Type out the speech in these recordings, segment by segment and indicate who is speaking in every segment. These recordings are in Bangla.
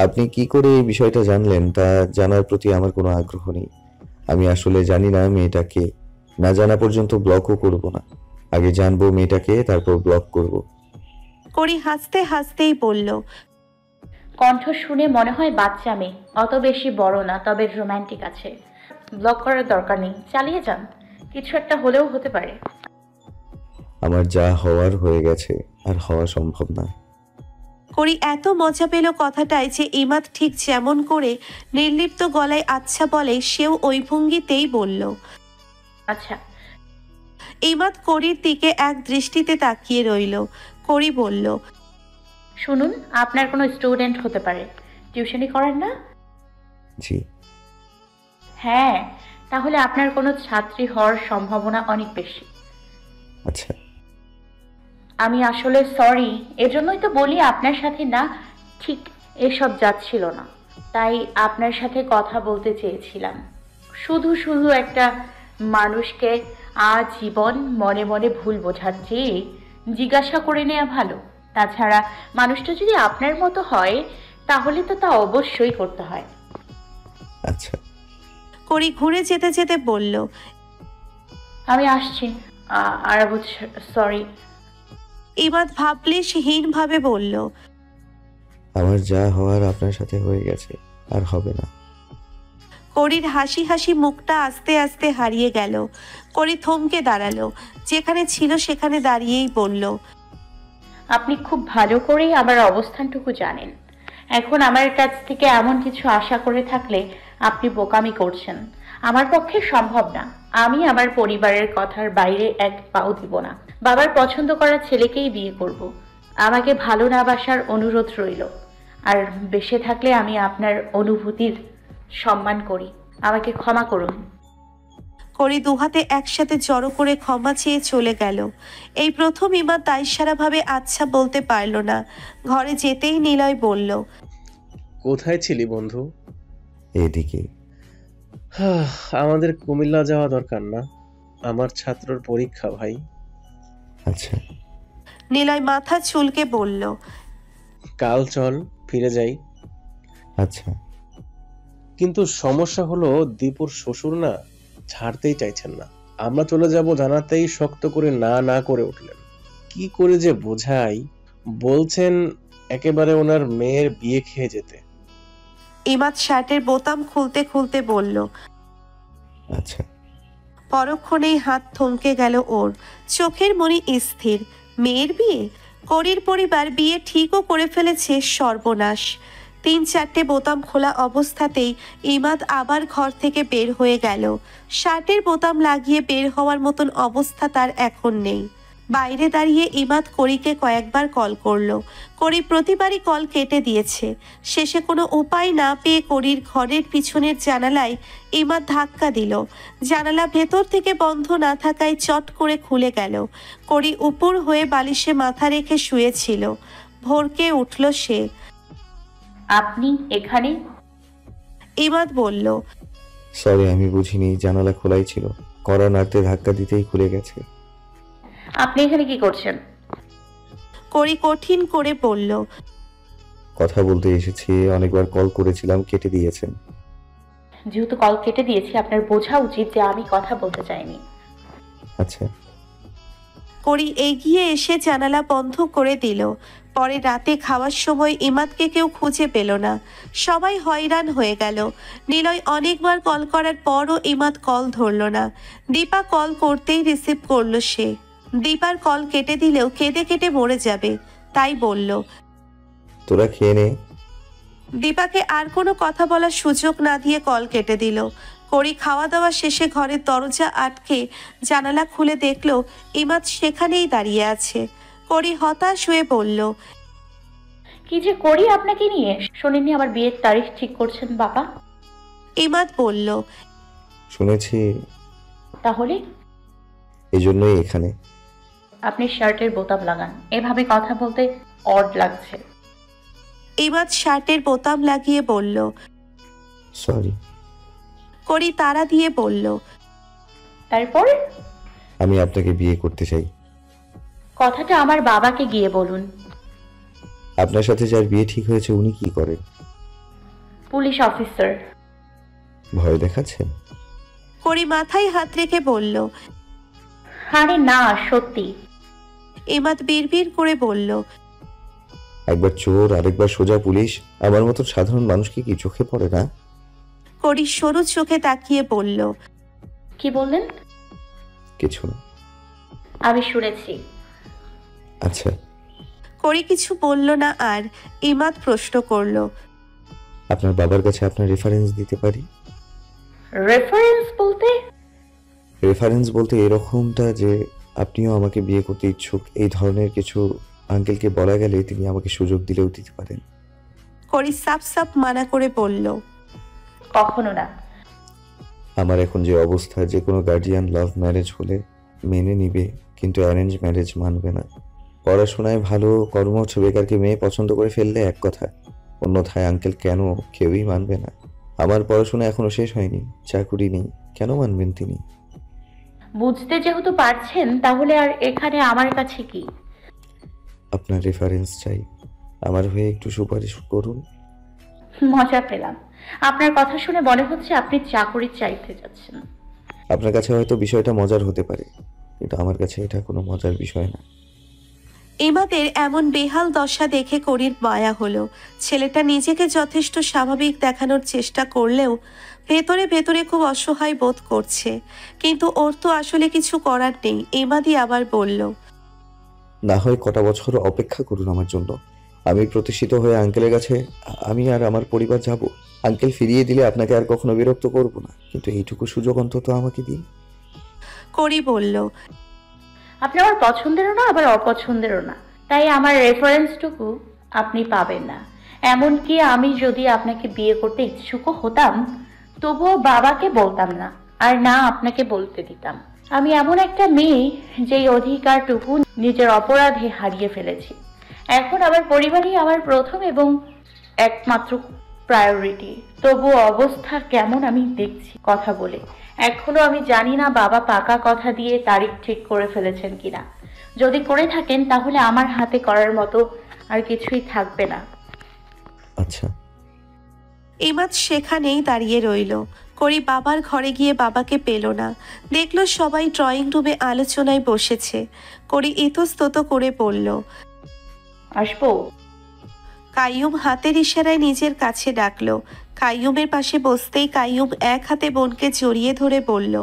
Speaker 1: আপনি কি করে এই বিষয়টা জানলেন তা জানার প্রতি আমার কোনো আগ্রহ নেই। আমি আসলে জানি না মেয়েটাকে, না জানা পর্যন্ত ব্লকও করব না। আগে জানবো মেয়েটাকে, তারপর ব্লক করব।
Speaker 2: করি হাসতে হাসতেই বলল,
Speaker 3: কণ্ঠ শুনে মনে হয় বাচ্চা মেয়ে, অত বেশি বড় না, তবে রোমান্টিক আছে। ব্লক করার দরকার নেই, চালিয়ে যান। কিছু একটা হলেও হতে পারে।
Speaker 1: আমার যা হওয়ার হয়ে গেছে, আর হওয়া সম্ভব না।
Speaker 2: করি এত মজা পেল কথাটায় যে ইমাদ ঠিক যেমন করে নির্লিপ্ত গলায় আচ্ছা বলে সেও ওই ভঙ্গিতেই বলল।
Speaker 3: আচ্ছা।
Speaker 2: ইমাদ করির দিকে এক দৃষ্টিতে তাকিয়ে রইল। করি বলল,
Speaker 3: শুনুন, আপনার কোনো স্টুডেন্ট হতে পারে। টিউশনি করেন না?
Speaker 1: জি।
Speaker 3: হ্যাঁ, তাহলে আপনার কোনো ছাত্রী হওয়ার সম্ভাবনা অনেক বেশি।
Speaker 1: আচ্ছা।
Speaker 3: আমি আসলে সরি, এজন্যই তো বলি আপনার সাথে না, ঠিক এসব যাচ্ছিল না। তাই আপনার সাথে কথা বলতে চেয়েছিলাম। শুধু শুধু একটা মানুষকে আজীবন মনে মনে ভুল বোঝার চেয়ে জিজ্ঞাসা করে নেওয়া ভালো। তাছাড়া মানুষটা যদি আপনার মতো হয় তাহলে তো তা অবশ্যই করতে হয়।
Speaker 1: আচ্ছা।
Speaker 2: করি ঘুরে যেতে যেতে বলল,
Speaker 3: আমি আসছি। আর সরি।
Speaker 2: ইমাদ ভাবলেশহীনভাবে বলল,
Speaker 1: আমার যা হওয়ার আপনার সাথে হয়ে গেছে, আর হবে না।
Speaker 2: করির হাসি হাসি মুখটা আস্তে আস্তে হারিয়ে গেল। করি থমকে দাঁড়ালো, যেখানে ছিল সেখানে দাঁড়িয়েই বলল,
Speaker 3: আপনি খুব ভালো করেই আমার অবস্থানটুকু জানেন। এখন আমার কাছ থেকে এমন কিছু আশা করে থাকলে আপনি বোকামি করছেন। আমার পক্ষে সম্ভব না। আমি আমার পরিবারের কথার বাইরে এক পাও দিব না। বাবার পছন্দ করা ছেলেকেই বিয়ে করব। আমাকে ভালো না বাসার অনুরোধ রইল। আর বেঁচে থাকলে আমি আপনার অনুভূতির সম্মান করি। আমাকে ক্ষমা করুন।
Speaker 2: করি দুহাতে একসাথে জড়ো করে ক্ষমা চেয়ে চলে গেল। এই প্রথম ইমাদ দায়সারাভাবে আচ্ছা বলতে পারল না। ঘরে যেতেই নিলয় বলল,
Speaker 4: কোথায় ছিলি বন্ধু?
Speaker 1: এদিকে।
Speaker 4: আমাদের কুমিল্লা যাওয়া দরকার না? আমার ছাত্রর পরীক্ষা ভাই।
Speaker 1: আচ্ছা।
Speaker 2: নিলয় মাথা চুলকে বলল,
Speaker 4: কাল চল, ফিরে যাই।
Speaker 1: আচ্ছা।
Speaker 4: কিন্তু সমস্যা হলো দীপুর শ্বশুর না ছাড়তেই চাইছেন না। আমরা চলে যাব জানাতেই শক্ত করে না না করে উঠলেন। কি করে যে বোঝাই, বলছেন একেবারে ওনার মেয়ের বিয়ে খেয়ে যেতে।
Speaker 2: ইমাদ শার্টের বোতাম খুলতে খুলতে বলল।
Speaker 1: আচ্ছা।
Speaker 2: পরক্ষণেই হাত থমকে গেল ওর। চোখের মনি স্থির। মেয়ের বিয়ে? করির পরিবার বিয়ে ঠিকও করে ফেলেছে, সর্বনাশ। 3-4টে বোতাম খোলা অবস্থাতেই ইমাদ আবার ঘর থেকে বের হয়ে গেল। শার্টের বোতাম লাগিয়ে বের হওয়ার মতন অবস্থা তার এখন নেই। বাইরে দাঁড়িয়ে ইমাদ করিকে কয়েকবার কল করলো। করি প্রতিবারই কল কেটে দিয়েছে। শেষে কোনো উপায় না পেয়ে করির ঘরের পিছনের জানালায় ইমাদ ধাক্কা দিল। জানালা ভেতর থেকে বন্ধ না থাকায় চট করে খুলে গেল। করি উপর হয়ে বালিশে মাথা রেখে শুয়েছিল। ভোরকে উঠল সে।
Speaker 3: আপনি এখানে?
Speaker 2: ইমাদ বলল,
Speaker 1: সরি, আমি বুঝিনি জানালা খোলাই ছিল। কড়া নাড়তে ধাক্কা দিতেই খুলে গেছে।
Speaker 3: আপনি এখানে কি করছেন?
Speaker 2: করি কঠিন করে বলল,
Speaker 1: কথা বলতে এসেছি। অনেকবার কল করেছিলাম, কেটে দিয়েছেন।
Speaker 3: যেহেতু কল কেটে দিয়েছি, আপনার বোঝা উচিত যে আমি কথা বলতে চাইনি।
Speaker 1: আচ্ছা।
Speaker 2: করি এগিয়ে এসে জানালা বন্ধ করে দিল। পরে রাতে খাওয়ার সময় ইমাদকে কেউ খুঁজে পেল না। সবাই হয়রান হয়ে গেল। নিলয় অনেকবার কল করার পরও ইমাদ কল ধরল না। দীপা কল করতেই রিসিভ করলো সে। দীপার কল কেটে দিলেও কেঁদে কেটে মরে যাবে, তাই বলল।
Speaker 1: তোরা খেয়ে নে।
Speaker 2: দীপাকে আর কোনো কথা বলার সুযোগ না দিয়ে কল কেটে দিল। করি খাওয়া দাওয়া শেষে ঘরের দরজা আটকে জানালা খুলে দেখল ইমাদ সেখানেই দাঁড়িয়ে আছে। করি হতাশ হয়ে বলল,
Speaker 3: কি যে করি আপনাকে নিয়ে। শোনেননি আমার বিয়ের তারিখ ঠিক করছেন বাবা?
Speaker 2: ইমাদ বলল,
Speaker 1: শুনেছি।
Speaker 3: তাহলে
Speaker 1: এজন্যই এখানে।
Speaker 3: আপনি শার্টের বোতাম লাগান। এভাবে কথা বলতে অড লাগছে।
Speaker 2: ইমাদ শার্টের বোতাম লাগিয়ে বলল।
Speaker 1: সরি।
Speaker 2: করি তাড়া দিয়ে বলল,
Speaker 3: তারপর?
Speaker 1: আমি আপনাকে বিয়ে করতে চাই।
Speaker 3: কথাটা আমার বাবাকে গিয়ে বলুন।
Speaker 1: আপনার সাথে যার বিয়ে ঠিক হয়েছে উনি কি করেন?
Speaker 3: Police officer.
Speaker 1: ভয় দেখাচ্ছেন?
Speaker 2: করি মাথায় হাত রেখে বলল।
Speaker 3: আরে না, সত্যি।
Speaker 2: ইমাদ বিড়বিড় করে বলল।
Speaker 1: একবার চোর আরেকবার সোজা পুলিশ, আমার মতো সাধারণ মানুষকে কি চোখে পড়ে না?
Speaker 2: করি সরু চোখে তাকিয়ে বলল।
Speaker 3: কি বললেন?
Speaker 1: কিছু না।
Speaker 3: আমি শুনেছি।
Speaker 1: আচ্ছা।
Speaker 2: করি কিছু বলল না আর ইমাদ প্রশ্ন করল।
Speaker 1: আপনার বাবার কাছে আপনার রেফারেন্স দিতে পারি?
Speaker 3: রেফারেন্স বলতে?
Speaker 1: রেফারেন্স বলতে এরকমটা যে আপনিও আমাকে বিয়ে করতে ইচ্ছুক, এই ধরনের কিছু আঙ্কেলকে বলা গেলে তিনি আমাকে সুযোগ দিলেও দিতে পারেন।
Speaker 2: করি সাপ সাপ মানা করে বলল।
Speaker 3: কখনো না।
Speaker 1: আমার এখন যে অবস্থা, যে কোনো গার্ডিয়ান লাভ ম্যারেজ হলে মেনে নিবে, কিন্তু অ্যারেঞ্জ ম্যারেজ মানবে না। পড়াশোনায় ভালো, কর্মঠ বেকারকে মেয়ে পছন্দ করে ফেললে এক কথা, অন্যথায় আঙ্কেল কেন কেউই মানবে না। আমার পড়াশোনা এখনো শেষ হয়নি, চাকুরি নেই, কেন মানবেন তিনি?
Speaker 3: বুঝতে যেহেতু পারছেন, তাহলে আর এখানে আমার কাছে কি?
Speaker 1: আপনার রেফারেন্স চাই, আমার হয়ে একটু সুপারিশ করুন।
Speaker 3: মজা পেলাম। আপনার কথা শুনে মনে হচ্ছে আপনি চাকরি চাইতে যাচ্ছেন।
Speaker 1: আপনার কাছে হয়তো বিষয়টা মজার হতে পারে, কিন্তু আমার কাছে এটা কোনো মজার বিষয় না।
Speaker 2: ইমাদের এমন বেহাল দশা দেখে করির মায়া হলো। ছেলেটা নিজেকে যথেষ্ট স্বাভাবিক দেখানোর চেষ্টা করলেও ভেতরে ভেতরে খুব অসহায় বোধ করছে। কিন্তু ওর তো আসলে কিছু করার নেই। ইমাদি আবার বলল।
Speaker 1: না হয় কটা বছর অপেক্ষা করুন আমার জন্য। আমি প্রতিষ্ঠিত হয়ে আঙ্কেলের কাছে আমি আর আমার পরিবার যাব। আঙ্কেল ফিরিয়ে দিলে আপনাকে আর কখনো বিরক্ত করব না, কিন্তু এইটুকু সুযোগ অন্তত আমাকে দিন।
Speaker 2: করি বলল।
Speaker 3: আপনি আমার পছন্দেরও না, আবার অপছন্দেরও না, তাই আমার রেফারেন্সটুকু আপনি পাবেন না। এমনকি আমি যদি আপনাকে বিয়ে করতে ইচ্ছুকও হতাম, তবুও বাবাকে বলতাম না, আর না আপনাকে বলতে দিতাম। আমি এমন একটা মেয়ে যেই অধিকারটুকু নিজের অপরাধে হারিয়ে ফেলেছি। এখন আমার পরিবারই আমার প্রথম এবং একমাত্র প্রায়োরিটি। তবুও অবস্থা কেমন আমি দেখছি কথা বলে। এখনো আমি জানি না বাবা পাকা কথা দিয়ে তারিখ ঠিক করে ফেলেছেন কিনা। যদি করে থাকেন তাহলে আমার হাতে করার মতো আর কিছুই থাকবে না।
Speaker 1: আচ্ছা।
Speaker 2: ইমাদ সেখানেই দাঁড়িয়ে রইল। করি বাবার ঘরে গিয়ে বাবাকে পেল না। দেখলো সবাই ড্রয়িং রুমে আলোচনায় বসেছে। করি ইতস্তত করে বলল।
Speaker 3: আসবো?
Speaker 2: কাইয়ুম হাতের ইশারায় নিজের কাছে ডাকলো। কাইয়ুমের পাশে বসতেই কাইয়ুম এক হাতে বোনকে জড়িয়ে ধরে বলল।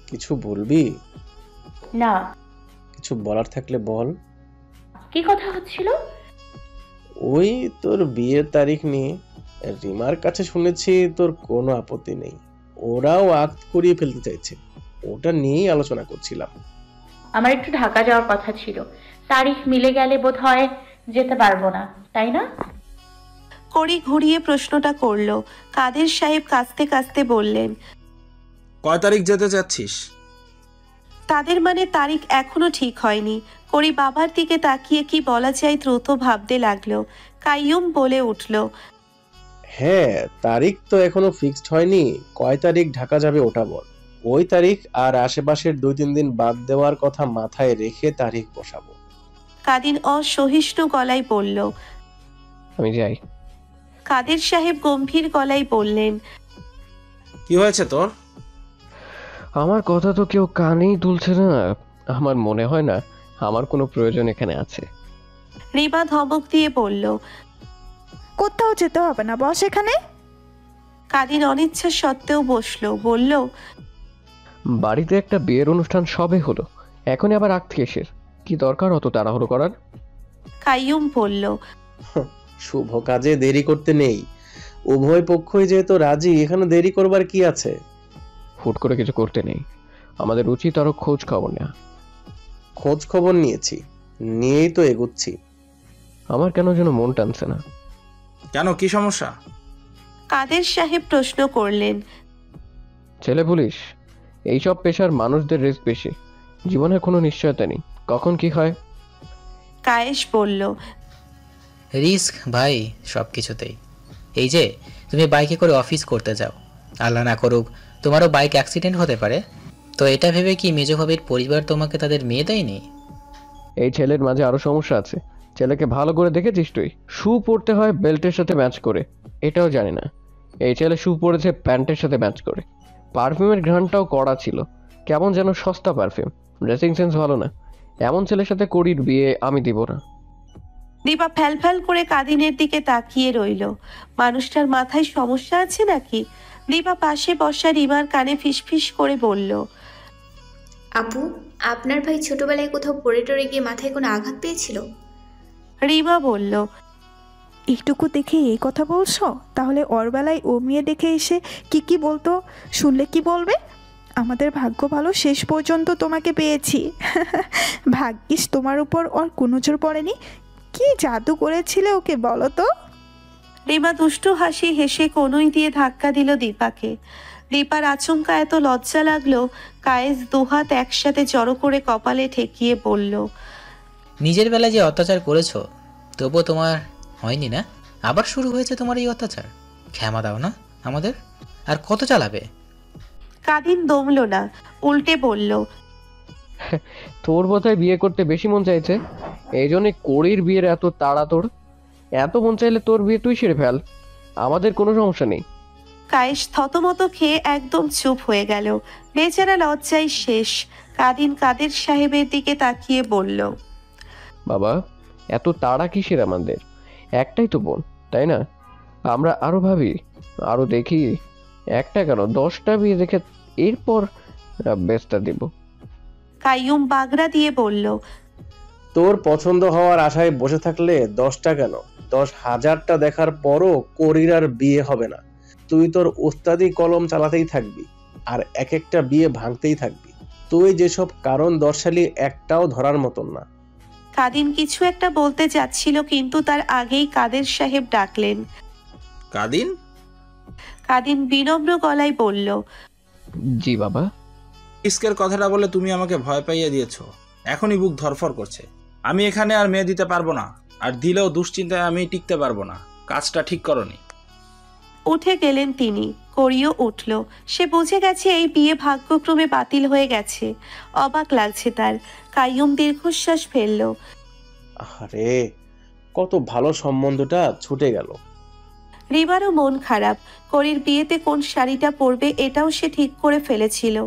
Speaker 4: কিছু বলবি?
Speaker 3: না।
Speaker 4: কিছু বলার থাকলে বল।
Speaker 3: কি কথা হচ্ছিল?
Speaker 4: ওই তোর বিয়ের তারিখ নিয়ে। রিমার কাছে শুনেছি তোর কোনো আপত্তি নেই, ওরাও আক্ত করিয়ে ফেলতে চাইছে, ওটা নিয়েই আলোচনা করছিলাম।
Speaker 3: আমার একটু ঢাকা যাওয়ার কথা ছিল, তারিখ মিলে গেলে বোধহয় যেতে পারবো না, তাই না?
Speaker 2: করি ঘুরিয়ে প্রশ্নটা করলো। কাদের সাহেব কাঁচতে কাঁচতে বললেন।
Speaker 5: কয় তারিখ যেতে চাচ্ছিস?
Speaker 2: তাদের মানে তারিখ এখনো ঠিক হয়নি। করি বাবার দিকে তাকিয়ে কি বলা যায় দ্রুত ভাবতে লাগলো। কাইয়ুম বলে উঠল।
Speaker 4: হ্যাঁ, তারিখ তো এখনো ফিক্সড হয়নি, কয় তারিখ ঢাকা যাবে ওটা বল। ওই তারিখ আর আশেপাশের 2-3 দিন বাদ দেওয়ার কথা মাথায় রেখে তারিখ বসাবো।
Speaker 2: কাদিন অসহিষ্ণু গলায় বলল।
Speaker 4: আমি যাই।
Speaker 2: কাদের সাহেব গম্ভীর গলায় বললেন।
Speaker 5: কি হয়েছে তোর?
Speaker 6: আমার কথা তো কেউ কানেই তুলছে না। আমার মনে হয় না আমার কোনো প্রয়োজন এখানে আছে।
Speaker 2: রিমা ধমক দিয়ে বলল।
Speaker 7: কোথাও যেতে হবে না, বস এখানে।
Speaker 2: কাদিন অনিচ্ছা সত্ত্বেও বসলো, বলল।
Speaker 6: বাড়িতে একটা বিয়ের অনুষ্ঠান সবে হলো, এখনই আবার আগ থেকে এসে কি দরকার অত তাড়াহুড়ো করার?
Speaker 2: কাইয়ুম বলল।
Speaker 4: শুভ কাজে দেরি করতে নেই, উভয় পক্ষই যেহেতু রাজি, এখানে দেরি করবার কি আছে?
Speaker 6: হুট করে কিছু করতে নেই, আমাদের উচিত আরো খোঁজ খবর নেওয়া।
Speaker 4: খোঁজ খবর নিয়েছি, নিয়েই তো এগুচ্ছি।
Speaker 6: আমার কেন যেন মন টানছে না।
Speaker 5: কেন, কি সমস্যা?
Speaker 2: কাদের সাহেব প্রশ্ন করলেন।
Speaker 6: ছেলে পুলিশ, এইসব পেশার মানুষদের রিস্ক বেশি, জীবনের কোনো নিশ্চয়তা নেই, কখন কি হয়।
Speaker 2: কায়েশ বলল।
Speaker 8: রিস্ক ভাই সব কিছুতেই। এই যে তুমি বাইকে করে অফিস করতে যাও, আল্লাহ না করুক তোমারও বাইক অ্যাক্সিডেন্ট হতে পারে, তো এটা ভেবে কি মেজো ভাবির পরিবার তোমাকে তাদের মেয়ে দেয়নি?
Speaker 6: এই ছেলের মাঝে আরো সমস্যা আছে, ছেলেকে ভালো করে দেখেছিস তুই? শু পরতে হয় বেল্টের সাথে ম্যাচ করে, এটাও জানি না। এই ছেলে শু পরেছে প্যান্টের সাথে ম্যাচ করে। পারফিউমের ঘ্রাণটাও কড়া ছিল, কেমন যেন সস্তা পারফিউম। ড্রেসিং সেন্স ভালো না। এমন ছেলের সাথে করির বিয়ে আমি দিব না।
Speaker 2: দীপা ফ্যাল করে কাদিনের দিকে তাকিয়ে রইল। মানুষটার মাথায় সমস্যা আছে নাকি? দীপা পাশে বসা রিমার কানে ফিসফিস করে বলল,
Speaker 9: আপু, আপনার ভাই ছোটবেলায় কোথাও পড়ে টরে গিয়ে মাথায় কোনো আঘাত পেয়েছিল?
Speaker 2: রিমা বলল,
Speaker 7: এইটুকু দেখে এই কথা বলছো? তাহলে ওর বেলায় ও মেয়ে দেখে এসে কি বলতো, শুনলে কি বলবে? আমাদের ভাগ্য ভালো শেষ পর্যন্ত তোমাকে পেয়েছি। ভাগ্যিস তোমার উপর ওর কোনো জোর পড়েনি। কি জাদু করেছিলে ওকে বলো তো?
Speaker 2: রিমা দুষ্টু হাসি হেসে কনুই দিয়ে ধাক্কা দিল দীপাকে। দীপার আচমকা এত লজ্জা লাগলো, কায়েস দুহাত একসাথে জড়ো করে কপালে ঠেকিয়ে বলল,
Speaker 8: নিজের বেলায় যে অত্যাচার করেছো তবুও তোমার হয়নি না? আবার শুরু হয়েছে তোমার এই অত্যাচার। ক্ষমা দাও না আমাদের, আর কত চালাবে?
Speaker 2: কাদিন দমল না, উল্টে বলল,
Speaker 6: তোর বোধহয় বিয়ে করতে বেশি মন চাইছে, এই জন্যে করির বিয়ের এত তাড়া তোর। এত মন চাইলে তোর বিয়ে তুই সেরে ফেল, আমাদের কোনো সমস্যা নেই।
Speaker 2: কায়েস থতমত খেয়ে একদম চুপ হয়ে গেল। বেচারা লজ্জায় শেষ। কাদিন কাদের সাহেবের দিকে তাকিয়ে বলল,
Speaker 6: বাবা, এত তাড়া কিসের আমাদের? একটাই তো বোন, তাই না? আমরা আরো ভাবি, আরো দেখি, একটা কেন 10টা বিয়ে দেখে এরপর বেস্টটা দিব।
Speaker 2: কাইয়ুম বাগড়া দিয়ে বলল,
Speaker 4: তোর পছন্দ হওয়ার আশায় বসে থাকলে 10টা কেন 10,000টা দেখার পরও করির আর বিয়ে হবে না। তুই তোর ওস্তাদি কলম চালাতেই থাকবি, আর এক একটা বিয়ে ভাঙতেই থাকবি। তুই যেসব কারণ দর্শালি একটাও ধরার মতন না।
Speaker 2: কাদিন কিছু একটা বলতে যাচ্ছিল, কিন্তু তার আগেই কাদের সাহেব ডাকলেন।
Speaker 5: কাদিন?
Speaker 2: কাদিন বিনম্র গলায় বলল,
Speaker 6: জি বাবা।
Speaker 5: রিস্কের কথাটা বলে তুমি আমাকে ভয় পাইয়ে দিয়েছো। এখনই বুক ধরফর করছে। আমি এখানে আর মেয়ে দিতে পারবো না, আর দিলেও দুশ্চিন্তায় আমি টিকতে পারবো না। কাজটা ঠিক করনি।
Speaker 2: উঠে গেলেন তিনি। করিও উঠল। সে বুঝে গেছে এই বিয়ে ভাগ্যক্রমে বাতিল হয়ে গেছে। অবাক লাগছে তার। কাইয়ুম দীর্ঘশ্বাস ফেলল।
Speaker 4: আরে, কত ভালো সম্বন্ধটা ছুটে গেল।
Speaker 2: রিমারও মন খারাপ। করির বিয়েতে কোন শাড়িটা পরবে এটাও সে ঠিক করে ফেলেছিল।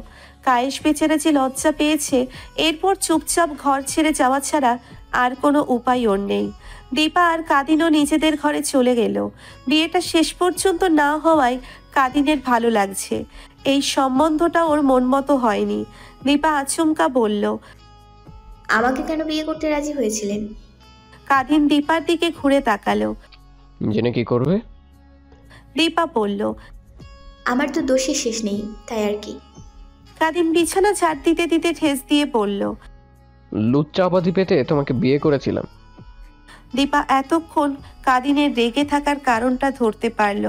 Speaker 2: কায়েস বেচারা যে লজ্জা পেয়েছে, এরপর চুপচাপ ঘর ছেড়ে যাওয়া ছাড়া আর কোনো উপায় ওর নেই। দীপা আর কাদিনও নিজেদের ঘরে চলে গেল। বিয়েটা শেষ পর্যন্ত না হওয়ায় কাদিনের ভালো লাগছে। এই সম্বন্ধটা ওর মন মতো হয়নি। দীপা আচমকা বলল,
Speaker 9: আমাকে কেন বিয়ে করতে রাজি হয়েছিলেন?
Speaker 2: কাদিন দীপার দিকে ঘুরে তাকালো।
Speaker 6: জেনে কি করবে?
Speaker 2: দীপা বলল,
Speaker 9: আমার তো দোষের শেষ নেই, তাই আর কি।
Speaker 2: কাদিন বিছানা ঝাড় দিতে দিতে ঠেস দিয়ে বলল,
Speaker 6: লুচ্চা উপাধি পেতে তোমাকে বিয়ে করেছিলাম।
Speaker 2: দীপা এতক্ষণ কাদিনের রেগে থাকার কারণটা ধরতে পারল।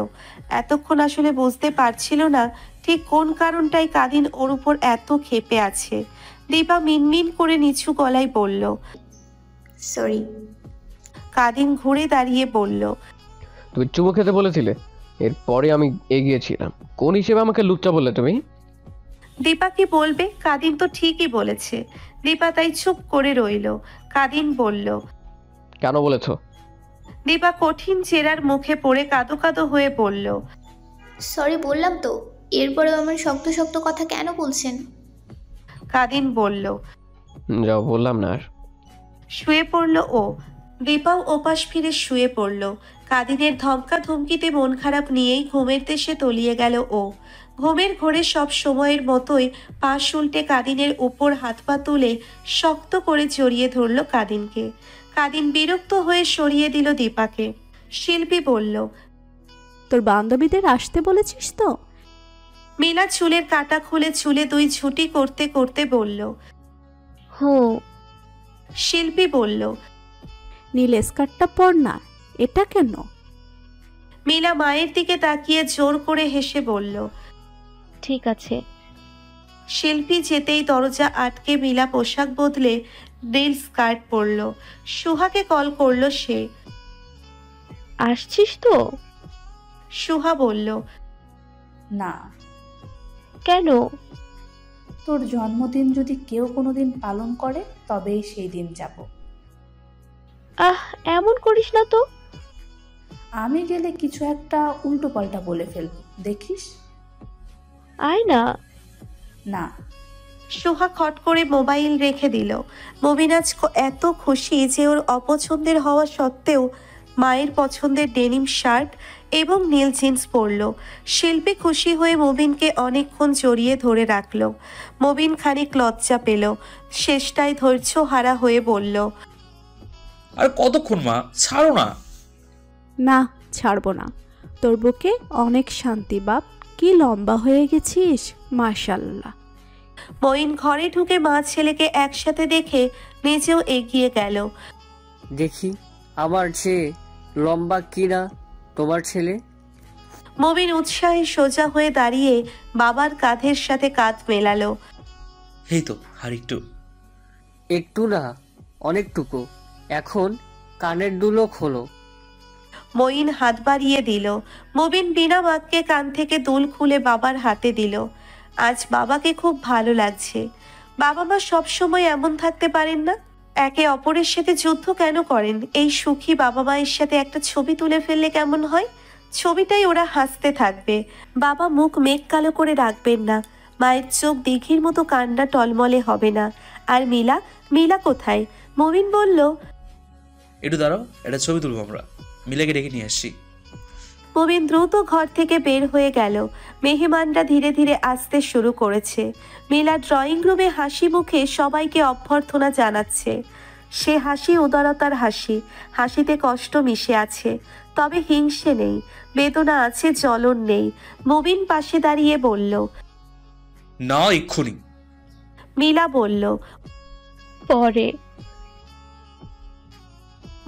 Speaker 2: এতক্ষণ আসলে বুঝতে পারছিল না ঠিক কোন কারণটাই কাদিন ওর উপর এত ক্ষেপে আছে। দীপা মিনমিন করে নিচু গলায় বলল,
Speaker 9: সরি।
Speaker 2: কাদিন ঘুরে দাঁড়িয়ে বলল,
Speaker 6: তুমি চুমু খেতে বলেছিলে, এরপরে আমি এগিয়েছিলাম। কোন হিসেবে আমাকে লুচ্চা বললে তুমি?
Speaker 2: দীপা কি বলবে? কাদিন তো ঠিকই বলেছে। দীপা তাই চুপ করে রইল। কাদিন বলল,
Speaker 6: কেন বলেছো?
Speaker 2: দীপা কঠিন চেরার মুখে পড়ে কাঁদো কাঁদো হয়ে বলল,
Speaker 9: সরি বললাম তো, এরপরেও আমার শক্ত শক্ত কথা কেন বলছেন?
Speaker 2: কাদিন বলল।
Speaker 6: যাও, বললাম না আর।
Speaker 2: শুয়ে পড়ল ও। দীপাও ওপাশ ফিরে শুয়ে পড়ল। কাদিনের ধমকা ধমকিতে মন খারাপ নিয়েই ঘুমের দেশে তলিয়ে গেল ও। ঘুমের ঘোরে সব সময়ের মতোই পাশ উল্টে কাদিনের উপর হাত পা তুলে শক্ত করে জড়িয়ে ধরল কাদিনকে। কাদিন বিরক্ত হয়ে সরিয়ে দিল দীপাকে। শিল্পী বলল,
Speaker 10: তোর বান্ধবীদের আসতে বলেছিস তো?
Speaker 2: মিলা চুলের কাটা খুলে চুলে 2 ঝুঁটি করতে করতে বলল।
Speaker 10: হো।
Speaker 2: শিল্পী বলল,
Speaker 10: নীল স্কার্টটা পর না, এটা কেন?
Speaker 2: মিলা মায়ের দিকে তাকিয়ে জোর করে হেসে বলল,
Speaker 10: ঠিক আছে।
Speaker 2: শিল্পী যেতেই দরজা আটকে মিলা পোশাক বদলে নীল স্কার্ট পরল। সুহাকে কল করল সে।
Speaker 10: আসছিস তো?
Speaker 2: সুহা বলল,
Speaker 11: না।
Speaker 10: কেন?
Speaker 11: তোর জন্মদিন যদি কেউ কোনোদিন পালন করে তবেই সেই দিন যাব।
Speaker 10: আহ, এমন করিস না তো।
Speaker 11: আমি গেলে কিছু একটা উল্টো পাল্টা বলে ফেলবো, দেখিস।
Speaker 10: আয় না।
Speaker 11: না।
Speaker 2: সোহা খট করে মোবাইল রেখে দিল। মুবিন আজ এত খুশি যে ওর অপছন্দের হওয়া সত্ত্বেও মায়ের পছন্দের ডেনিম শার্ট এবং নীল জিন্স পরল। শিল্পী খুশি হয়ে মুবিনকে অনেকক্ষণ জড়িয়ে ধরে রাখল। মুবিন খানিক লজ্জা পেল, শেষটায় ধৈর্য হারা হয়ে বলল,
Speaker 5: আর কতক্ষণ মা, ছাড়ো না।
Speaker 10: না, ছাড়বো না। তোর বুকে অনেক শান্তি বাপ, কি লম্বা হয়ে গেছিস, মাশাল্লাহ।
Speaker 2: মঈন ঘরে ঢুকে মা ছেলেকে একসাথে দেখে নিজেও এগিয়ে গেল।
Speaker 12: দেখি আমার চেয়ে লম্বা কিনা তোমার ছেলে।
Speaker 2: মুবিন উৎসাহে সোজা হয়ে দাঁড়িয়ে বাবার কাঁধের সাথে কাঁধ মেলালো।
Speaker 5: এই তো আর একটু।
Speaker 12: একটু না, অনেকটুকু। এখন কানের দুলো খোলো।
Speaker 2: মঈন হাত বাড়িয়ে দিল। মুবিন বিনা বাক্যে কান থেকে দুল খুলে বাবার হাতে দিল। আজ বাবাকে খুব ভালো লাগছে। বাবা মা সবসময় এমন থাকতে পারেন না? একে অপরের সাথে যুদ্ধ কেন করেন? এই সুখী বাবা মায়ের সাথে একটা ছবি তুলে ফেললে কেমন হয়? ছবিটাই ওরা হাসতে থাকবে। বাবা মুখ মেঘ কালো করে রাখবেন না। মায়ের চোখ দিঘির মতো কান্না টলমলে হবে না। আর মিলা কোথায়? মুবিন বলল,
Speaker 5: একটু দাঁড়াও, একটা ছবি তুলবো আমরা। মিলাকে ডেকে নিয়ে আসছি।
Speaker 2: মুবিন দ্রুত ঘর থেকে বের হয়ে গেল। মেহমানরা ধীরে ধীরে আসতে শুরু করেছে। মিলা ড্রয়িং রুমে হাসি মুখে সবাইকে অভ্যর্থনা জানাচ্ছে। সে হাসি উদারতার হাসি, হাসিতে কষ্ট মিশে আছে, তবে হিংসে নেই, বেদনা আছে, জ্বলন নেই। মুবিন পাশে দাঁড়িয়ে বলল,
Speaker 5: না এক্ষুনি।
Speaker 2: মিলা বলল,
Speaker 10: পরে।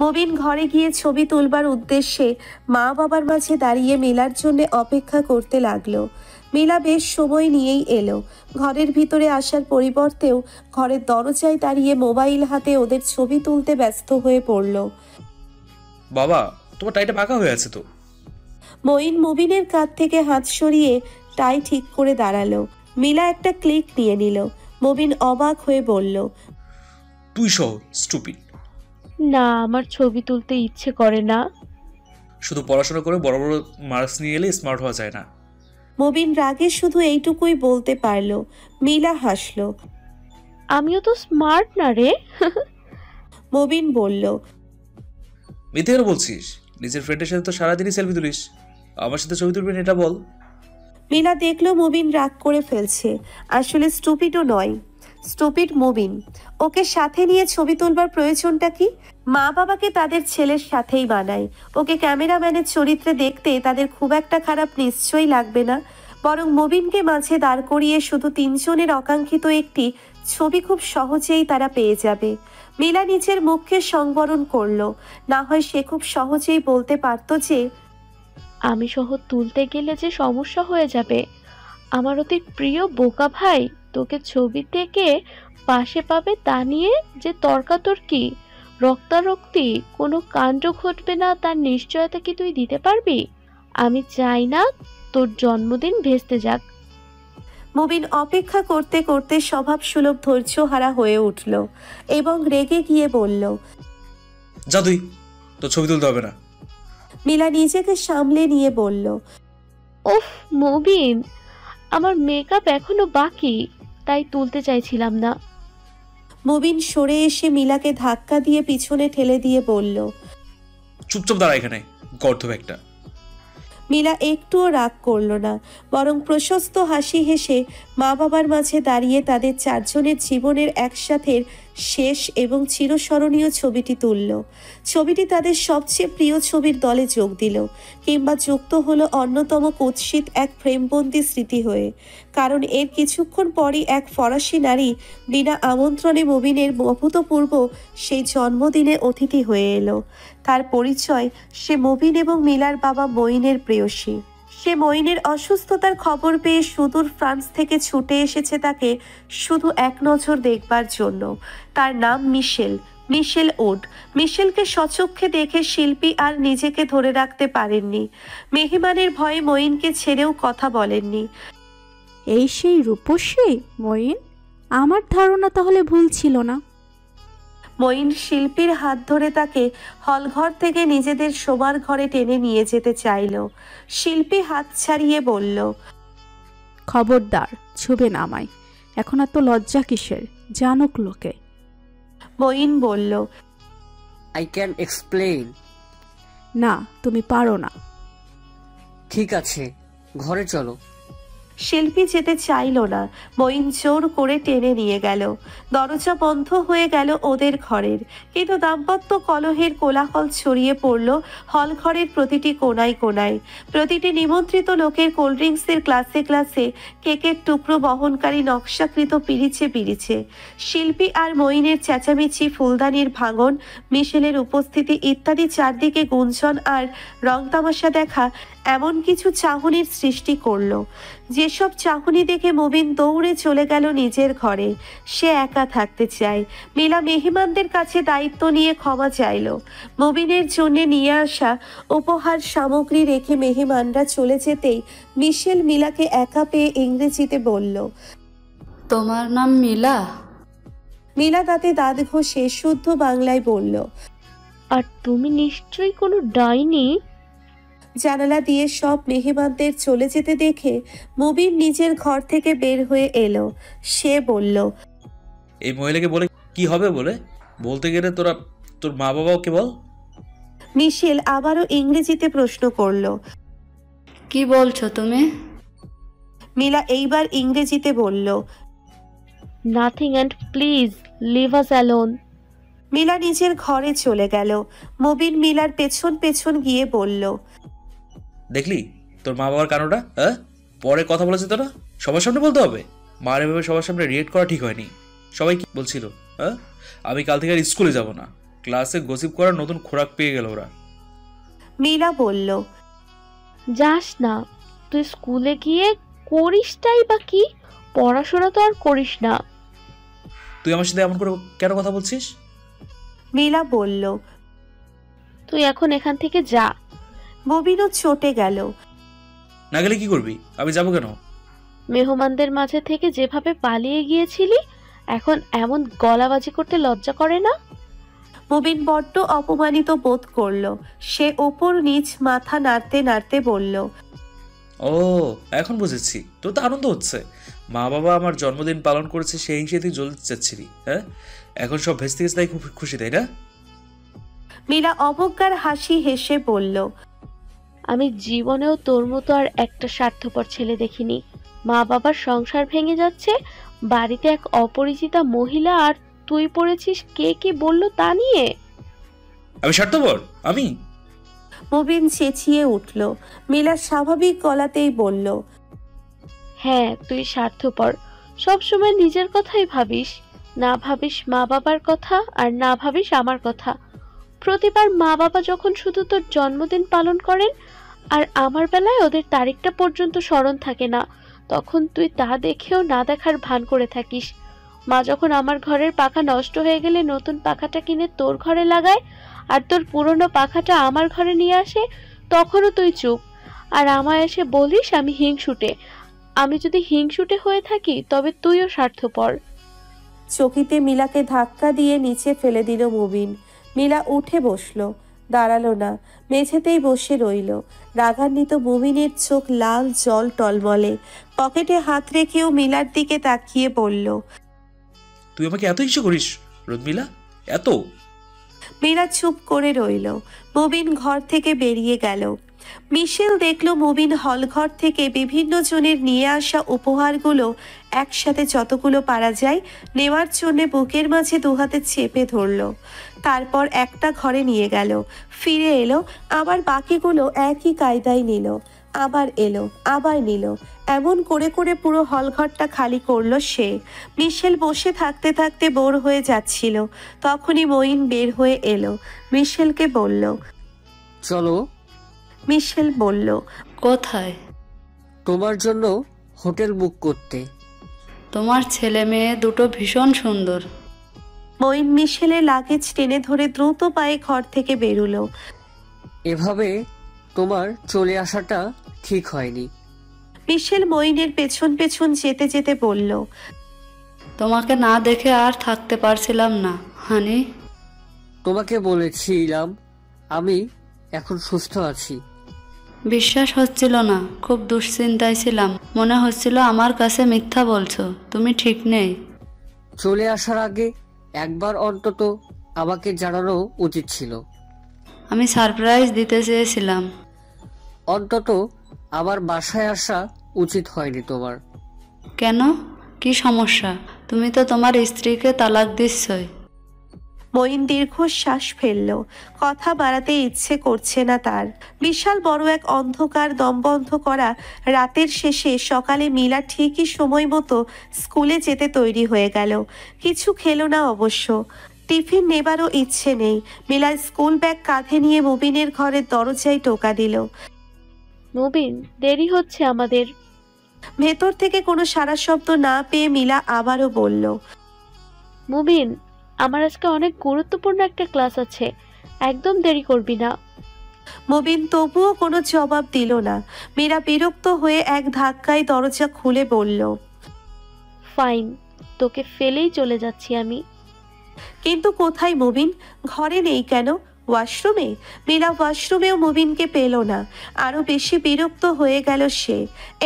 Speaker 2: মুবিন ঘরে গিয়ে ছবি তুলবার উদ্দেশ্যে মা বাবার মাঝে দাঁড়িয়ে মিলার জন্য অপেক্ষা করতে লাগলো। মিলা বেশ সময় নিয়েই এলো। ঘরের ভিতরে আসার পরিবর্তেও ঘরের দরজায় দাঁড়িয়ে মোবাইল হাতে ওদের ছবি তুলতে ব্যস্ত হয়ে পড়ল।
Speaker 5: বাবা, তোমার টাইটা পাকা হয়ে আছে তো।
Speaker 2: মঈন মুবিনের কাঁধ থেকে হাত সরিয়ে টাই ঠিক করে দাঁড়ালো। মিলা একটা ক্লিক নিয়ে নিল। মুবিন অবাক হয়ে বলল,
Speaker 5: তুই সহ স্টুপিড।
Speaker 10: না, আমার ছবি তুলতে ইচ্ছে করে না।
Speaker 5: শুধু পড়াশোনা করে বড় বড় মার্কস নিয়ে এলে স্মার্ট হওয়া যায় না।
Speaker 2: মুবিন রাগে শুধু এইটুকুই বলতে পারল। মিলা হাসলো।
Speaker 10: আমিও তো স্মার্ট না রে।
Speaker 2: মুবিন বলল,
Speaker 5: মিথ্যে কেন বলছিস? নিজের ফ্রেন্ডের সাথে তো সারাদিনই সেলফি তুলিস, আমার সাথে ছবি তুলবেন এটা বল।
Speaker 2: মিলা দেখলো মুবিন রাগ করে ফেলছে। আসলে স্টুপিডও নয়, স্টুপিড মুবিন। ওকে সাথে নিয়ে ছবি তুলবার প্রয়োজনটা কি? মা বাবাকে তাদের ছেলের সাথেই বানায়। ওকে ক্যামেরাম্যানের চরিত্রে দেখতে তাদের খুব একটা খারাপ নিশ্চয়ই লাগবে না। বরং মুবিনকে মাঝে দাঁড় করিয়ে শুধু তিনজনের অকাঙ্ক্ষিত একটি ছবি খুব সহজেই তারা পেয়ে যাবে। মিলা নিজের মুখকে সংবরণ করলো। না হয় সে খুব সহজেই বলতে পারতো যে,
Speaker 10: আমি সহ তুলতে গেলে যে সমস্যা হয়ে যাবে। আমার অতি প্রিয় বোকা ভাই তোকে ছবি থেকে পাশে পাবে তা নিয়ে যে তর্কাতর্কি, রক্তারক্তি, কোনো কাণ্ড ঘটবে না তার নিশ্চয়তা কি তুই দিতে পারবি? আমি চাই না তোর জন্মদিন ভেস্তে যাক।
Speaker 2: মুবিন অপেক্ষা করতে করতে স্বভাব সুলভ ধৈর্যহারা হয়ে উঠল এবং রেগে গিয়ে বলল,
Speaker 5: যা তুই, তোর ছবি তুলতে হবে না।
Speaker 2: মিলা নিজেকে সামলে নিয়ে বলল,
Speaker 10: উফ মুবিন, আমার মেকআপ এখনো বাকি, তাই তুলতে চাইছিলাম না।
Speaker 2: মুবিন সরে এসে মিলাকে ধাক্কা দিয়ে পিছনে ঠেলে দিয়ে বলল,
Speaker 5: চুপচাপ দাঁড়া এখানে, গর্ধব একটা।
Speaker 2: মিলা একটুও রাগ করল না, বরং প্রশস্ত হাসি হেসে মা বাবার মাঝে দাঁড়িয়ে তাদের চারজনের জীবনের একসাথে শেষ এবং চিরস্মরণীয় ছবিটি তুলল। ছবিটি তাদের সবচেয়ে প্রিয় ছবির দলে যোগ দিল, কিংবা যুক্ত হলো অন্যতম কুৎসিত এক প্রেমবন্দি স্মৃতি হয়ে। কারণ এর কিছুক্ষণ পরই এক ফরাসি নারী বিনা আমন্ত্রণে মুবিনের অভূতপূর্ব সেই জন্মদিনে অতিথি হয়ে এলো। তার পরিচয়, সে মুবিন এবং মিলার বাবা মঈনের প্রেয়সী। সে মঈনের অসুস্থতার খবর পেয়ে সুদূর ফ্রান্স থেকে ছুটে এসেছে তাকে শুধু এক নজর দেখবার জন্য। তার নাম মিশেল ওড। মিশেলকে সচক্ষে দেখে শিল্পী আর নিজেকে ধরে রাখতে পারেননি। মেহমানের ভয়ে মঈনকে ছেড়েও কথা বলেননি।
Speaker 10: এই সেই রূপসী মঈন? আমার ধারণা তাহলে ভুল ছিল না।
Speaker 2: মঈন শিল্পীর হাত ধরে তাকে হলঘর থেকে নিজেদের শোবার ঘরে টেনে নিয়ে যেতে চাইল। শিল্পী হাত ছাড়িয়ে বলল,
Speaker 11: খবরদার, ছুবে না আমায়। এখন এত লজ্জা কিসের, জানুক লোকে।
Speaker 2: মঈন বলল,
Speaker 12: আই ক্যান এক্সপ্লেইন।
Speaker 11: না, তুমি পারো না।
Speaker 12: ঠিক আছে, ঘরে চলো।
Speaker 2: শিল্পী যেতে চাইল না। মঈন জোর করে টেনে নিয়ে গেল। দরজা বন্ধ হয়ে গেল ওদের ঘরের। কিন্তু দাম্পত্য কলহের কোলাহল ছড়িয়ে পড়ল হল ঘরের প্রতিটি কোনায় কোনায়। প্রতিটি নিমন্ত্রিত লোকের কোল্ড ড্রিঙ্কসের ক্লাসে ক্লাসে কেকের টুকরো বহনকারী নকশাকৃত পিরিচে পিরিচে। শিল্পী আর মঈনের চেঁচামেচি, ফুলদানির ভাঙন, মিশেলের উপস্থিতি ইত্যাদি চারদিকে গুঞ্জন আর রং তামাশা দেখা এমন কিছু চাহনির সৃষ্টি করল। যেসব চাহনি দেখে মুবিন দৌড়ে চলে গেল নিজের ঘরে। সে একা থাকতে চায়। মিলা মেহমানদের কাছে দায়িত্ব নিয়ে ক্ষমা চাইল। মুবিনের জন্য নিয়ে আসা উপহার সামগ্রী রেখে মেহমানরা চলে যেতেই মিশেল মিলাকে একা পেয়ে ইংরেজিতে বলল,
Speaker 11: তোমার নাম মিলা?
Speaker 2: মিলা দাঁতে দাঁত ঘষে শুদ্ধ বাংলায় বলল,
Speaker 10: আর তুমি নিশ্চয়ই কোনো ডাইনি।
Speaker 2: জানালা দিয়ে সব মেহমানদের চলে যেতে দেখে মুবিন নিজের ঘর থেকে বের হয়ে এলো। সে বলল,
Speaker 13: এই মহিলাকে বলে কি হবে? বলতে গেলে তোর মা বাবাকে বল।
Speaker 2: মিশেল আবারও ইংরেজিতে প্রশ্ন করল,
Speaker 11: কি বলছো তুমি?
Speaker 2: মিলা এইবার ইংরেজিতে বলল,
Speaker 10: nothing and please leave us alone.
Speaker 2: Mila নিজের ঘরে চলে গেল। মুবিন মিলার পেছন পেছন গিয়ে বলল,
Speaker 13: দেখলি তোর মা বাবার কানোটা? হ্যাঁ, পরে কথা বলেছে তোরা, সবার সামনে বলতে হবে? মার এভাবে সবার সামনে রিয়েক্ট করা ঠিক হয়নি। সবাই কি বলছিল? হ্যাঁ, আমি কাল থেকে আর স্কুলে যাব না। ক্লাসে গসিপ করার নতুন খোরাক পেয়ে গেল ওরা।
Speaker 2: মিলা বলল,
Speaker 10: যাস না, তুই স্কুলে গিয়ে করিসটাই বা কি? পড়াশোনা তো আর করিস না।
Speaker 13: তুই আমার সাথে এমন করে কেন কথা বলছিস?
Speaker 2: মিলা বলল,
Speaker 10: তুই এখন এখান থেকে যা।
Speaker 2: মুবিনও চটে গেল।
Speaker 13: না গেলে কি করবি? আমি যাবো কেন?
Speaker 10: মেহমানদের মাঝে থেকে যেভাবে পালিয়ে গিয়েছিলি, এখন এমন গলাবাজি করতে লজ্জা করে না?
Speaker 2: মুবিন বড্ড অপমানিত বোধ করল। সে ওপর নিচ মাথা নাড়তে নাড়তে বলল,
Speaker 13: ও, এখন বুঝেছি, তোর তো আনন্দ হচ্ছে। মা বাবা আমার জন্মদিন পালন করেছে, সেই হিসেবে তুই জ্বলতে চাচ্ছিলি। হ্যাঁ, এখন সব ভেস্তে গেছে, তাই খুব খুশি, তাই না?
Speaker 2: মিলা অবজ্ঞার হাসি হেসে বলল,
Speaker 10: আমি জীবনেও তোর মতো আর একটা স্বার্থপর ছেলে দেখিনি। মা বাবার সংসার ভেঙে যাচ্ছে, বাড়িতে এক অপরিচিতা মহিলা, আর তুই পড়েছিস কে কি বললো তা নিয়ে।
Speaker 13: আমি স্বার্থপর? আমি?
Speaker 2: মুবিন চেঁচিয়ে উঠল। মিলা স্বাভাবিক গলাতেই বলল,
Speaker 10: হ্যাঁ, তুই স্বার্থপর। সবসময় নিজের কথাই ভাবিস, না ভাবিস মা বাবার কথা, আর না ভাবিস আমার কথা। প্রতিবার মা বাবা যখন শুধু তোর জন্মদিন পালন করেন, আর আমার বেলায় ওদের তারিখটা পর্যন্ত স্মরণ থাকে না, তখন তুই তা দেখেও না দেখার ভান করে থাকিস। মা যখন আমার ঘরের পাখা নষ্ট হয়ে গেলে নতুন পাখাটা কিনে তোর ঘরে লাগায়, আর তোর পুরনো পাখাটা আমার ঘরে নিয়ে আসে, তখনও তুই চুপ। আর আমায় এসে বলিস আমি হিংসুটে। আমি যদি হিংসুটে হয়ে থাকি, তবে তুইও স্বার্থপর।
Speaker 2: চকিতে মিলাকে ধাক্কা দিয়ে নিচে ফেলে দিল মুবিন। মিলা উঠে বসলো, দাঁড়ালো না, মেঝেতেই বসে রইল। রাগান্বিত মুবিনের চোখ লাল জল টলমলে। পকেটে হাত রেখেও মিলার দিকে তাকিয়ে বলল,
Speaker 13: তুই আমাকে এত হিংসা করিস রোদমিলা? এত?
Speaker 2: মিলা চুপ করে রইল। মুবিন ঘর থেকে বেরিয়ে গেল। মিশেল দেখল মুবিন হলঘর থেকে বিভিন্ন জনের নিয়ে আসা উপহারগুলো একসাথে যতগুলো পারা যায় নেওয়ার জন্য বুকের মাঝে দুহাতে চেপে ধরল। তারপর একটা ঘরে নিয়ে গেল, ফিরে এলো, আবার বাকিগুলো একই কায়দায় নিল, আবার এলো, আবার নিল। এমন করে করে পুরো হলঘরটা খালি করলো সে। মিশেল বসে থাকতে থাকতে বোর হয়ে যাচ্ছিল। তখনই মঈন বের হয়ে এলো। মিশেলকে বলল,
Speaker 12: চলো।
Speaker 2: মিশেল বলল,
Speaker 11: কোথায়?
Speaker 12: তোমার জন্য হোটেল বুক করতে।
Speaker 11: তোমার ছেলে মেয়ে দুটো ভীষণ সুন্দর।
Speaker 2: মঈন মিশেলের লাগেজ টেনে ধরে দ্রুত পায়ে ঘর থেকে বেরুলো।
Speaker 12: এভাবে তোমার চলে আসাটা ঠিক হয়নি।
Speaker 2: মিশেল মঈনের পেছন পেছন যেতে যেতে বলল,
Speaker 11: তোমাকে না দেখে আর থাকতে পারছিলাম না হানি।
Speaker 12: তোমাকে বলেছিলাম আমি এখন সুস্থ আছি।
Speaker 14: বিশ্বাস হচ্ছিল না, খুব দুশ্চিন্তায় ছিলাম। মনে হচ্ছিল আমার কাছে মিথ্যা বলছো, তুমি ঠিক নেই।
Speaker 12: চলে আসার আগে একবার অন্তত আমাকে জানানো উচিত ছিল।
Speaker 14: আমি সারপ্রাইজ দিতে চেয়েছিলাম।
Speaker 12: অন্তত আমার বাসায় আসা উচিত হয়নি তোমার।
Speaker 14: কেন? কি সমস্যা? তুমি তো তোমার স্ত্রীকে তালাক দিচ্ছই।
Speaker 2: মঈন দীর্ঘশ্বাস ফেলল। কথা বাড়াতে ইচ্ছে করছে না তার। বিশাল বড় এক অন্ধকার দমবন্ধ করা রাতের শেষে সকালে মিলা ঠিকই সময় মতো স্কুলে যেতে তৈরি হয়ে গেল। কিছু খেলো না অবশ্য। টিফিন নেবারও ইচ্ছে নেই। মিলা স্কুল ব্যাগ কাঁধে নিয়ে মুবিনের ঘরের দরজায় টোকা দিল।
Speaker 10: মুবিন, দেরি হচ্ছে আমাদের।
Speaker 2: ভেতর থেকে কোনো সাড়া শব্দ না পেয়ে মিলা আবারও বলল,
Speaker 10: মুবিন, আমার আজকে অনেক গুরুত্বপূর্ণ একটা ক্লাস আছে, একদম দেরি করবি না।
Speaker 2: মুবিন তবুও কোনো জবাব দিল না। মীরা বিরক্ত হয়ে এক ধাক্কায় দরজা খুলে বলল,
Speaker 10: ফাইন, তোকে ফেলেই চলে যাচ্ছি আমি।
Speaker 2: কিন্তু কোথায় মুবিন? ঘরে নেই কেন? ওয়াশরুমে? মীরা ওয়াশরুমেও মুবিনকে পেল না। আরো বেশি বিরক্ত হয়ে গেল সে।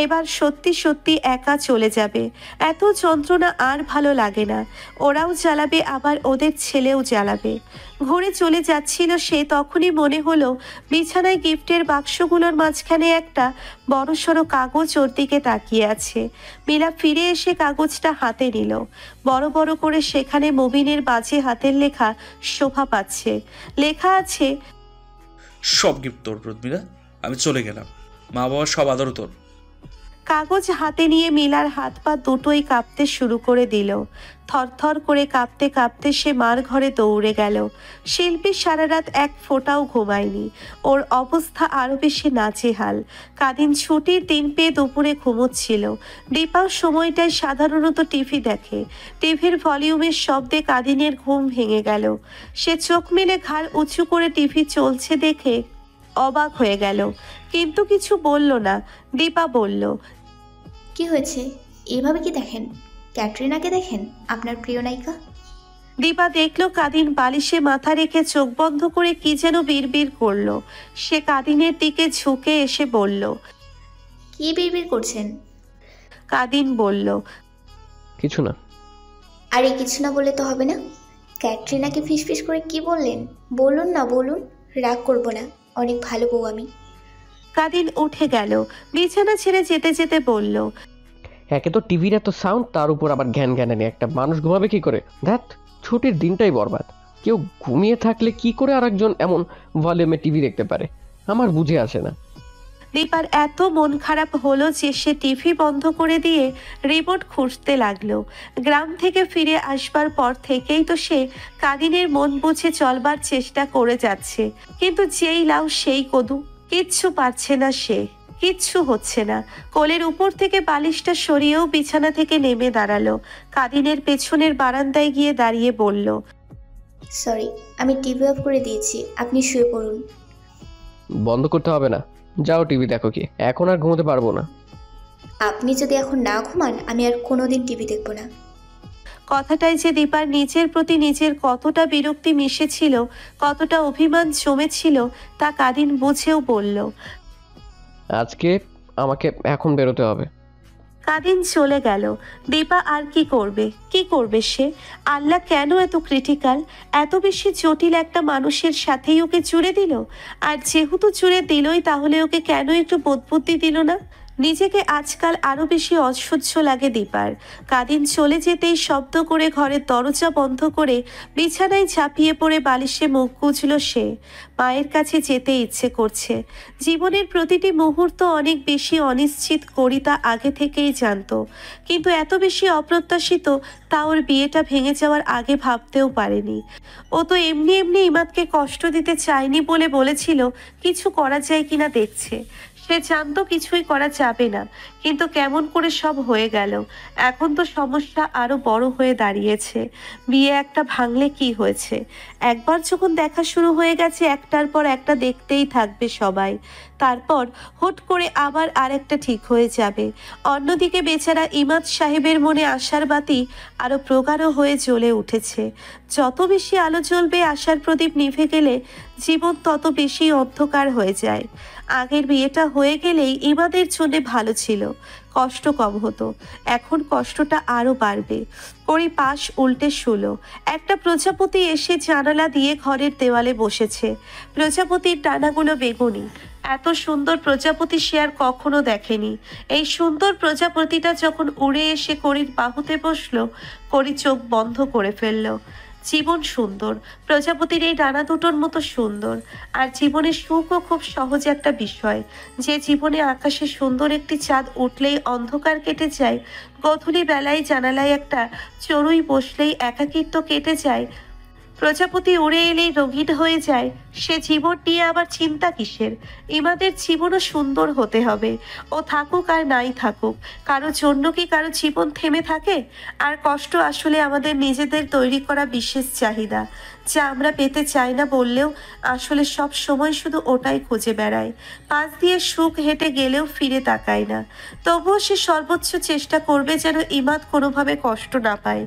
Speaker 2: এবার সত্যি সত্যি একা চলে যাবে। এত যন্ত্রণা আর ভালো লাগে না। ওরাও জ্বালাবে, আবার ওদের ছেলেও জ্বালাবে। ঘুরে চলে যাচ্ছিল সে, তখনই মনে হলো বিছানায় গিফটের বাক্সগুলোর মাঝখানে একটা বড়সড় কাগজ ওর দিকে তাকিয়ে আছে। মীরা ফিরে এসে কাগজটা হাতে নিল। বড় বড় করে সেখানে মুবিনের বাজে হাতের লেখা শোভা পাচ্ছে। লেখা আছে,
Speaker 13: সব গিফট তোর প্রদমিলা, আমি চলে গেলাম। মা বাবার সব আদর তোর।
Speaker 2: কাগজ হাতে নিয়ে মিলার হাত পা দুটোই কাঁপতে শুরু করে দিল। থরথর করে কাঁপতে কাঁপতে সে মার ঘরে দৌড়ে গেল। শিল্পী সারা রাত এক ফোঁটাও ঘুমায়নি। ওর অবস্থা আরো বেশি নাজেহাল। কাদিন ছুটির দিন পেয়ে দুপুরে ঘুমোচ্ছিল। দীপাও সময়টায় সাধারণত টিভি দেখে। টিভির ভলিউমের শব্দে কাদিনের ঘুম ভেঙে গেল। সে চোখ মেলে ঘাড় উঁচু করে টিভি চলছে দেখে অবাক হয়ে গেল, কিন্তু কিছু বলল না। দীপা বলল,
Speaker 9: কি হয়েছে? এভাবে কি দেখেন? ক্যাটরিনাকে দেখেন, আপনার প্রিয় নায়িকা।
Speaker 2: দীপা দেখলো কাদিন বালিশে মাথা রেখে চোখ বন্ধ করে কি যেন বিড়বিড় করলো। সে কাদিনের দিকে ঝুঁকে এসে বলল,
Speaker 9: কি বিড়বিড় করছেন?
Speaker 2: কাদিন বলল,
Speaker 6: কিছু না।
Speaker 9: আরে কিছু না বলে তো হবে না। ক্যাটরিনাকে ফিসফিস করে কি বললেন? বলুন না, বলুন। রাগ করবো না, অনেক ভালো বউ আমি।
Speaker 2: কাদিন উঠে গেল। বিছানা ছেড়ে যেতে যেতে বলল,
Speaker 6: একে তো টিভির এত সাউন্ড, তার উপর আবার ঘ্যান ঘ্যানানি। একটা মানুষ ঘুমাবে কি করে? ধ্যাত, ছুটির দিনটাই বরবাদ। কেউ ঘুমিয়ে থাকলে কি করে আরেকজন এমন ভলিউমে টিভি দেখতে পারে? আমার বুঝে আসে না।
Speaker 2: দীপার এত মন খারাপ হলো যে সে টিভি বন্ধ করে দিয়ে রিমোট খুঁজতে লাগলো। গ্রাম থেকে ফিরে আসবার পর থেকেই তো সে কাদিনের মন বুঝে চলবার চেষ্টা করে যাচ্ছে, কিন্তু যেই লাউ সেই কদু। কিচ্ছু পারছে না সে, কিচ্ছু হচ্ছে না। কোলের উপর থেকে বালিশটা সরিয়েও বিছানা থেকে নেমে দাঁড়ালো। কাদিনের পেছনের বারান্দায় গিয়ে দাঁড়িয়ে বলল,
Speaker 9: সরি, আমি টিভি অফ করে দিয়েছি, আপনি শুয়ে পড়ুন।
Speaker 6: বন্ধ করতে হবে না, যাও টিভি দেখো। কি এখন আর ঘুমোতে পারবো না।
Speaker 9: আপনি যদি এখন না ঘুমান আমি আর কোনোদিন টিভি দেখবো না।
Speaker 2: কথাটায় যে দীপার নিজের প্রতি নিজের কতটা বিরক্তি মিশেছিল, কতটা অভিমান জমেছিল, তা কাদিন বুঝেও বলল,
Speaker 6: আজকে আমাকে এখন বেরোতে হবে।
Speaker 2: কাদিন চলে গেল। দীপা আর কি করবে? কি করবে সে? আল্লাহ কেন এত ক্রিটিক্যাল? এত বেশি জটিল একটা মানুষের সাথেই ওকে জুড়ে দিল। আর যেহেতু জুড়ে দিলই, তাহলে ওকে কেন একটু বোধবুদ্ধি দিল না? নিজেকে আজকাল আরো বেশি অসহ্য লাগে দীপার। কাদিন চলে যেতেই শব্দ করে ঘরের দরজা বন্ধ করে বিছানায় ঝাঁপিয়ে পড়ে বালিশে মুখ গুজল সে। মায়ের কাছে যেতে ইচ্ছে করছে। জীবনের প্রতিটি মুহূর্ত অনেক বেশি অনিশ্চিত, করিতা আগে থেকেই জানতো, কিন্তু এত বেশি অপ্রত্যাশিত তা ওর বিয়েটা ভেঙে যাওয়ার আগে ভাবতেও পারেনি। ও তো এমনি এমনি ইমাদকে কষ্ট দিতে চায়নি বলে বলেছিল কিছু করা যায় কিনা দেখছে। সে জানতো কিছুই করা যাবে না, কিন্তু কেমন করে সব হয়ে গেল। এখন তো সমস্যা আরো বড় হয়ে দাঁড়িয়েছে। বিয়ে একটা ভাঙলে কি হয়েছে, একবার যখন দেখা শুরু হয়ে গেছে একটার পর একটা দেখতেই থাকবে সবাই, তারপর হুট করে আবার আরেকটা ঠিক হয়ে যাবে। অন্যদিকে বেচারা ইমাদ সাহেবের মনে আশার বাতি আরো প্রগাঢ় হয়ে জ্বলে উঠেছে। যত বেশি আলো জ্বলবে, আশার প্রদীপ নিভে গেলে জীবন তত বেশি অন্ধকার হয়ে যায়। আগের বিয়েটা হয়ে গেলেই ইমাদের জন্য ভালো ছিল, কষ্ট কম হতো। এখন কষ্টটা আরো বাড়বে। করি পাশ উল্টে শুলো। একটা প্রজাপতি এসে জানালা দিয়ে ঘরের দেওয়ালে বসেছে। প্রজাপতির ডানাগুলো বেগুনি। এত সুন্দর প্রজাপতি সে আর কখনো দেখেনি। এই সুন্দর প্রজাপতিটা যখন উড়ে এসে করির বাহুতে বসলো, করি চোখ বন্ধ করে ফেললো। জীবন সুন্দর, প্রজাপতির এই ডানা দুটোর মতো সুন্দর। আর জীবনের সুখও খুব সহজ একটা বিষয়। যে জীবনে আকাশে সুন্দর একটি চাঁদ উঠলেই অন্ধকার কেটে যায়, গধূলি বেলায় জানালায় একটা চড়ুই বসলেই একাকিত্ব কেটে যায়, প্রজাপতি উড়ে এলেই রঙিন হয়ে যায়, সে জীবন নিয়ে আবার চিন্তা কিসের? ইমাদের জীবনও সুন্দর হতে হবে। ও থাকুক আর নাই থাকুক, কারো জন্য কি কারো জীবন থেমে থাকে? আর কষ্ট আসলে আমাদের নিজেদের তৈরি করা বিশেষ চাহিদা, যা আমরা পেতে চাই না বললেও আসলে সব সময় শুধু ওটাই খুঁজে বেড়ায়। পাশ দিয়ে সুখ হেঁটে গেলেও ফিরে তাকায় না। তবুও সে সর্বোচ্চ চেষ্টা করবে যেন ইমাদ কোনোভাবে কষ্ট না পায়।